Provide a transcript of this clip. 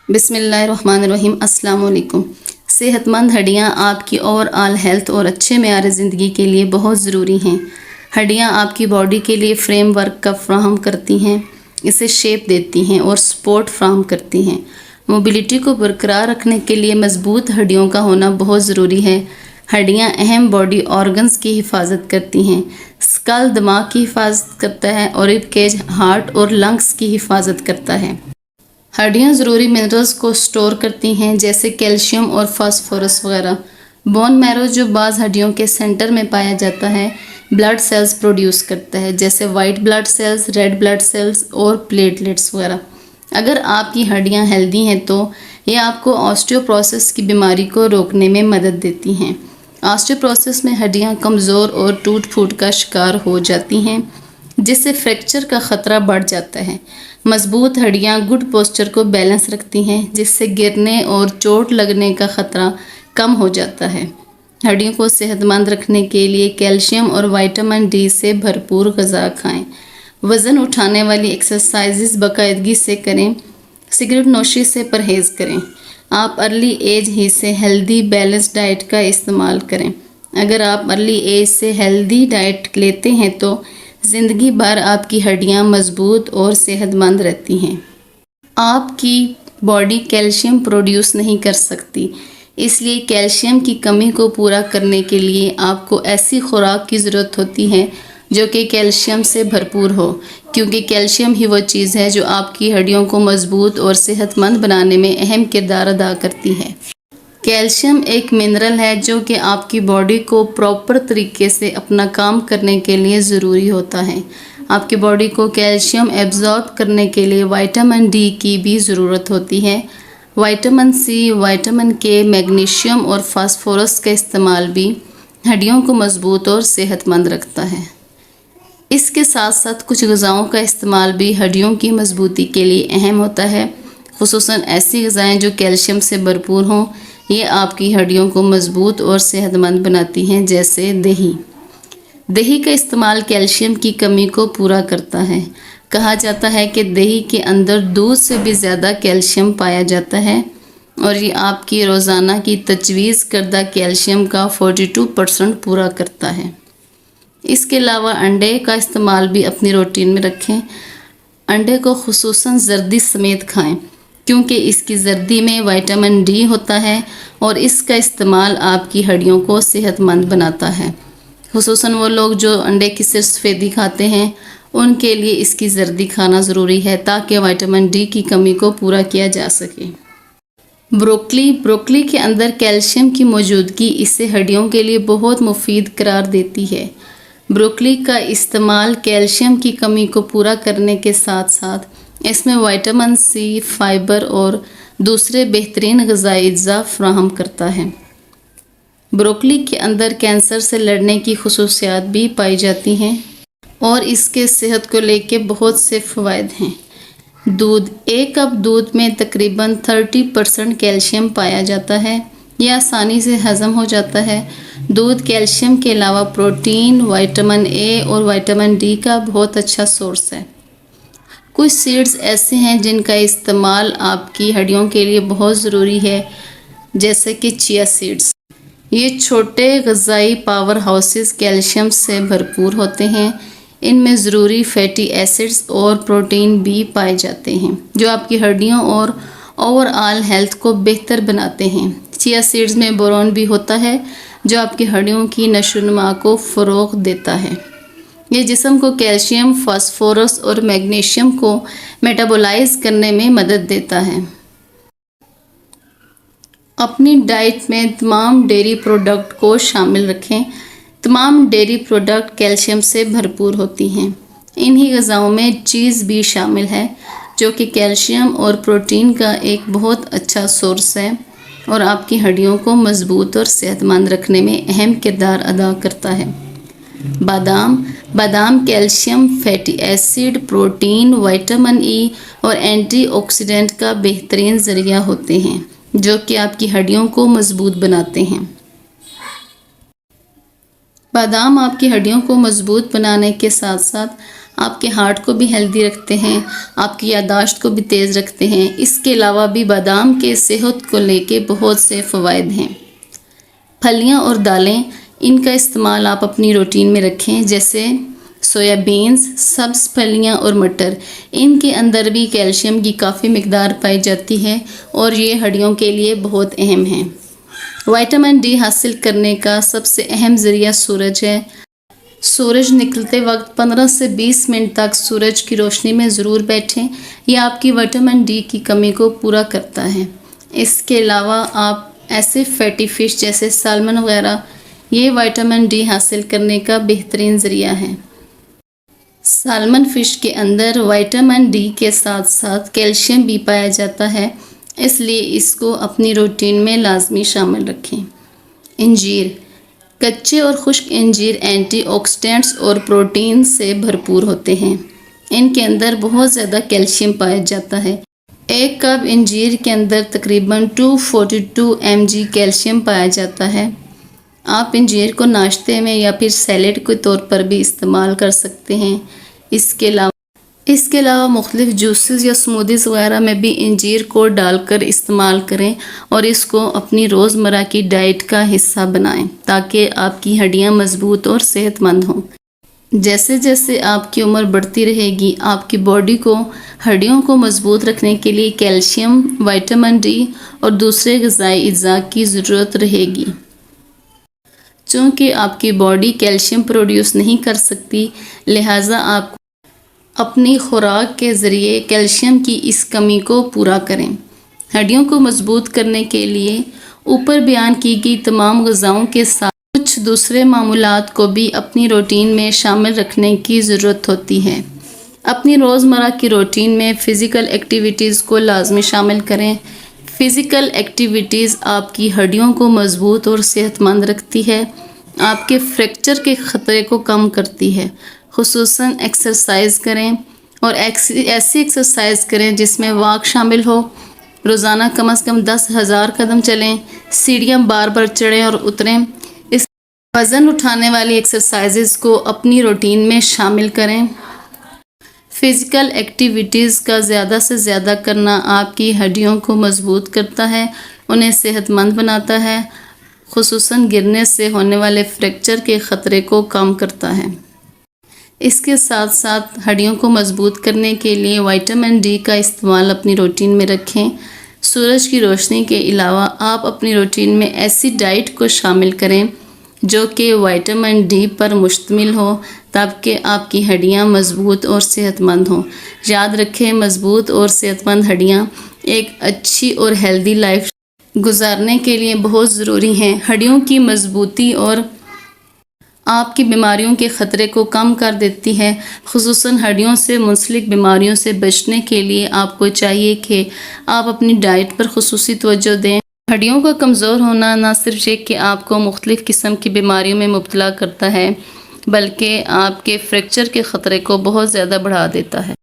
بسم اللہ الرحمن الرحیم۔ السلام علیکم۔ صحت مند ہڈیاں آپ کی اوور آل ہیلتھ اور اچھے معیار زندگی کے لیے بہت ضروری ہیں۔ ہڈیاں آپ کی باڈی کے لیے فریم ورک کا فراہم کرتی ہیں، اسے شیپ دیتی ہیں اور سپورٹ فراہم کرتی ہیں۔ موبلٹی کو برقرار رکھنے کے لیے مضبوط ہڈیوں کا ہونا بہت ضروری ہے۔ ہڈیاں اہم باڈی آرگنز کی حفاظت کرتی ہیں۔ اسکل دماغ کی حفاظت کرتا ہے اور رب کیج ہارٹ اور لنگس کی حفاظت کرتا ہے۔ ہڈیاں ضروری منرلز کو سٹور کرتی ہیں جیسے کیلشیم اور فاسفورس وغیرہ۔ بون میرو جو بعض ہڈیوں کے سینٹر میں پایا جاتا ہے بلڈ سیلز پروڈیوس کرتا ہے جیسے white blood cells, red blood cells اور پلیٹلیٹس وغیرہ۔ اگر آپ کی ہڈیاں ہیلدی ہیں تو یہ آپ کو آسٹیوپروسس کی بیماری کو روکنے میں مدد دیتی ہیں۔ آسٹیوپروسس میں ہڈیاں کمزور اور ٹوٹ پھوٹ کا شکار ہو جاتی ہیں جس سے فریکچر کا خطرہ بڑھ جاتا ہے۔ مضبوط ہڈیاں گڈ پوسچر کو بیلنس رکھتی ہیں جس سے گرنے اور چوٹ لگنے کا خطرہ کم ہو جاتا ہے۔ ہڈیوں کو صحت مند رکھنے کے لیے کیلشیم اور وٹامن ڈی سے بھرپور غذا کھائیں۔ وزن اٹھانے والی ایکسرسائزز باقاعدگی سے کریں۔ سگریٹ نوشی سے پرہیز کریں۔ آپ ارلی ایج ہی سے ہیلدی بیلنس ڈائٹ کا استعمال کریں۔ اگر آپ ارلی ایج سے ہیلدی ڈائٹ لیتے ہیں تو زندگی بھر آپ کی ہڈیاں مضبوط اور صحت مند رہتی ہیں۔ آپ کی باڈی کیلشیم پروڈیوس نہیں کر سکتی، اس لیے کیلشیم کی کمی کو پورا کرنے کے لیے آپ کو ایسی خوراک کی ضرورت ہوتی ہے جو کہ کیلشیم سے بھرپور ہو، کیونکہ کیلشیم ہی وہ چیز ہے جو آپ کی ہڈیوں کو مضبوط اور صحت مند بنانے میں اہم کردار ادا کرتی ہے۔ کیلشیم ایک منرل ہے جو کہ آپ کی باڈی کو پراپر طریقے سے اپنا کام کرنے کے لیے ضروری ہوتا ہے۔ آپ کی باڈی کو کیلشیم ایبزارب کرنے کے لیے وٹامن ڈی کی بھی ضرورت ہوتی ہے۔ وٹامن سی، وٹامن کے، میگنیشیم اور فاسفورس کا استعمال بھی ہڈیوں کو مضبوط اور صحت مند رکھتا ہے۔ اس کے ساتھ ساتھ کچھ غذاؤں کا استعمال بھی ہڈیوں کی مضبوطی کے لیے اہم ہوتا ہے، خصوصاً ایسی غذائیں جو کیلشیم سے بھرپور ہوں۔ یہ آپ کی ہڈیوں کو مضبوط اور صحت مند بناتی ہیں جیسے دہی۔ دہی کا استعمال کیلشیم کی کمی کو پورا کرتا ہے۔ کہا جاتا ہے کہ دہی کے اندر دودھ سے بھی زیادہ کیلشیم پایا جاتا ہے اور یہ آپ کی روزانہ کی تجویز کردہ کیلشیم کا 42% پورا کرتا ہے۔ اس کے علاوہ انڈے کا استعمال بھی اپنی روٹین میں رکھیں۔ انڈے کو خصوصاً زردی سمیت کھائیں کیونکہ اس کی زردی میں وٹامن ڈی ہوتا ہے اور اس کا استعمال آپ کی ہڈیوں کو صحت مند بناتا ہے۔ خصوصاً وہ لوگ جو انڈے کی صرف سفیدی کھاتے ہیں ان کے لیے اس کی زردی کھانا ضروری ہے تاکہ وٹامن ڈی کی کمی کو پورا کیا جا سکے۔ بروکلی کے اندر کیلشیم کی موجودگی اسے ہڈیوں کے لیے بہت مفید قرار دیتی ہے۔ بروکلی کا استعمال کیلشیم کی کمی کو پورا کرنے کے ساتھ ساتھ اس میں وٹامن سی، فائبر اور دوسرے بہترین غذائی اجزاء فراہم کرتا ہے۔ بروکلی کے اندر کینسر سے لڑنے کی خصوصیات بھی پائی جاتی ہیں اور اس کے صحت کو لے کے بہت سے فوائد ہیں۔ دودھ، ایک کپ دودھ میں تقریباً 30% کیلشیم پایا جاتا ہے۔ یہ آسانی سے ہضم ہو جاتا ہے۔ دودھ کیلشیم کے علاوہ پروٹین، وٹامن اے اور وٹامن ڈی کا بہت اچھا سورس ہے۔ کچھ سیڈز ایسے ہیں جن کا استعمال آپ کی ہڈیوں کے لیے بہت ضروری ہے جیسے کہ چیا سیڈز۔ یہ چھوٹے غذائی پاور ہاؤسز کیلشیم سے بھرپور ہوتے ہیں۔ ان میں ضروری فیٹی ایسڈز اور پروٹین بھی پائے جاتے ہیں جو آپ کی ہڈیوں اور اوور آل ہیلتھ کو بہتر بناتے ہیں۔ چیا سیڈز میں بورون بھی ہوتا ہے جو آپ کی ہڈیوں کی نشو و نما کو فروغ دیتا ہے۔ یہ جسم کو کیلشیم، فاسفورس اور میگنیشیم کو میٹابولائز کرنے میں مدد دیتا ہے۔ اپنی ڈائٹ میں تمام ڈیری پروڈکٹ کو شامل رکھیں۔ تمام ڈیری پروڈکٹ کیلشیم سے بھرپور ہوتی ہیں۔ انہی غذاؤں میں چیز بھی شامل ہے جو کہ کیلشیم اور پروٹین کا ایک بہت اچھا سورس ہے اور آپ کی ہڈیوں کو مضبوط اور صحت مند رکھنے میں اہم کردار ادا کرتا ہے۔ بادام calcium, fatty acid, protein, vitamin E اور اینٹی آکسیڈنٹ کا بہترین ذریعہ ہوتے ہیں جو کہ آپ کی ہڈیوں کو مضبوط بناتے ہیں۔ بادام آپ کی ہڈیوں کو مضبوط بنانے کے ساتھ ساتھ آپ کے ہارٹ کو بھی ہیلدی رکھتے ہیں، آپ کی یادداشت کو بھی تیز رکھتے ہیں۔ اس کے علاوہ بھی بادام کے صحت کو لے کے بہت سے فوائد ہیں۔ پھلیاں اور دالیں، ان کا استعمال آپ اپنی روٹین میں رکھیں، جیسے سویا بینز، سبز پھلیاں اور مٹر۔ ان کے اندر بھی کیلشیم کی کافی مقدار پائی جاتی ہے اور یہ ہڈیوں کے لیے بہت اہم ہیں۔ وٹامن ڈی حاصل کرنے کا سب سے اہم ذریعہ سورج ہے۔ سورج نکلتے وقت 15 سے 20 منٹ تک سورج کی روشنی میں ضرور بیٹھیں، یہ آپ کی وٹامن ڈی کی کمی کو پورا کرتا ہے۔ اس کے علاوہ آپ ایسے فیٹی فش جیسے سالمن وغیرہ، یہ وٹامن ڈی حاصل کرنے کا بہترین ذریعہ ہے۔ سالمن فش کے اندر وٹامن ڈی کے ساتھ ساتھ کیلشیم بھی پایا جاتا ہے، اس لیے اس کو اپنی روٹین میں لازمی شامل رکھیں۔ انجیر، کچے اور خشک انجیر اینٹی آکسیڈنٹس اور پروٹین سے بھرپور ہوتے ہیں۔ ان کے اندر بہت زیادہ کیلشیم پایا جاتا ہے۔ ایک کپ انجیر کے اندر تقریباً 242 mg کیلشیم پایا جاتا ہے۔ آپ انجیر کو ناشتے میں یا پھر سیلیڈ کے طور پر بھی استعمال کر سکتے ہیں۔ اس کے علاوہ مختلف جوسز یا سمودیز وغیرہ میں بھی انجیر کو ڈال کر استعمال کریں اور اس کو اپنی روزمرہ کی ڈائٹ کا حصہ بنائیں تاکہ آپ کی ہڈیاں مضبوط اور صحت مند ہوں۔ جیسے جیسے آپ کی عمر بڑھتی رہے گی، آپ کی باڈی کو ہڈیوں کو مضبوط رکھنے کے لیے کیلشیم، وٹامن ڈی اور دوسرے غذائی اجزاء کی ضرورت رہے گی۔ چونکہ آپ کی باڈی کیلشیم پروڈیوس نہیں کر سکتی، لہٰذا آپ اپنی خوراک کے ذریعے کیلشیم کی اس کمی کو پورا کریں۔ ہڈیوں کو مضبوط کرنے کے لیے اوپر بیان کی گئی تمام غذاؤں کے ساتھ کچھ دوسرے معمولات کو بھی اپنی روٹین میں شامل رکھنے کی ضرورت ہوتی ہے۔ اپنی روزمرہ کی روٹین میں فزیکل ایکٹیویٹیز کو لازمی شامل کریں۔ فزیکل ایکٹیویٹیز آپ کی ہڈیوں کو مضبوط اور صحت مند رکھتی ہے، آپ کے فریکچر کے خطرے کو کم کرتی ہے۔ خصوصاً ایکسرسائز کریں اور ایسی ایکسرسائز کریں جس میں واک شامل ہو۔ روزانہ کم از کم 10,000 قدم چلیں، سیڑھیاں بار بار چڑھیں اور اتریں۔ اس وزن اٹھانے والی ایکسرسائزز کو اپنی روٹین میں شامل کریں۔ فزیکل ایکٹیویٹیز کا زیادہ سے زیادہ کرنا آپ کی ہڈیوں کو مضبوط کرتا ہے، انہیں صحت مند بناتا ہے، خصوصاً گرنے سے ہونے والے فریکچر کے خطرے کو کم کرتا ہے۔ اس کے ساتھ ساتھ ہڈیوں کو مضبوط کرنے کے لیے وٹامن ڈی کا استعمال اپنی روٹین میں رکھیں۔ سورج کی روشنی کے علاوہ آپ اپنی روٹین میں ایسی ڈائٹ کو شامل کریں جو کہ وٹامن ڈی پر مشتمل ہو تاکہ آپ کی ہڈیاں مضبوط اور صحت مند ہوں۔ یاد رکھیں، مضبوط اور صحت مند ہڈیاں ایک اچھی اور ہیلدی لائف گزارنے کے لیے بہت ضروری ہیں۔ ہڈیوں کی مضبوطی اور آپ کی بیماریوں کے خطرے کو کم کر دیتی ہے۔ خصوصاً ہڈیوں سے منسلک بیماریوں سے بچنے کے لیے آپ کو چاہیے کہ آپ اپنی ڈائٹ پر خصوصی توجہ دیں۔ ہڈیوں کا کمزور ہونا نہ صرف یہ کہ آپ کو مختلف قسم کی بیماریوں میں مبتلا کرتا ہے، بلکہ آپ کے فریکچر کے خطرے کو بہت زیادہ بڑھا دیتا ہے۔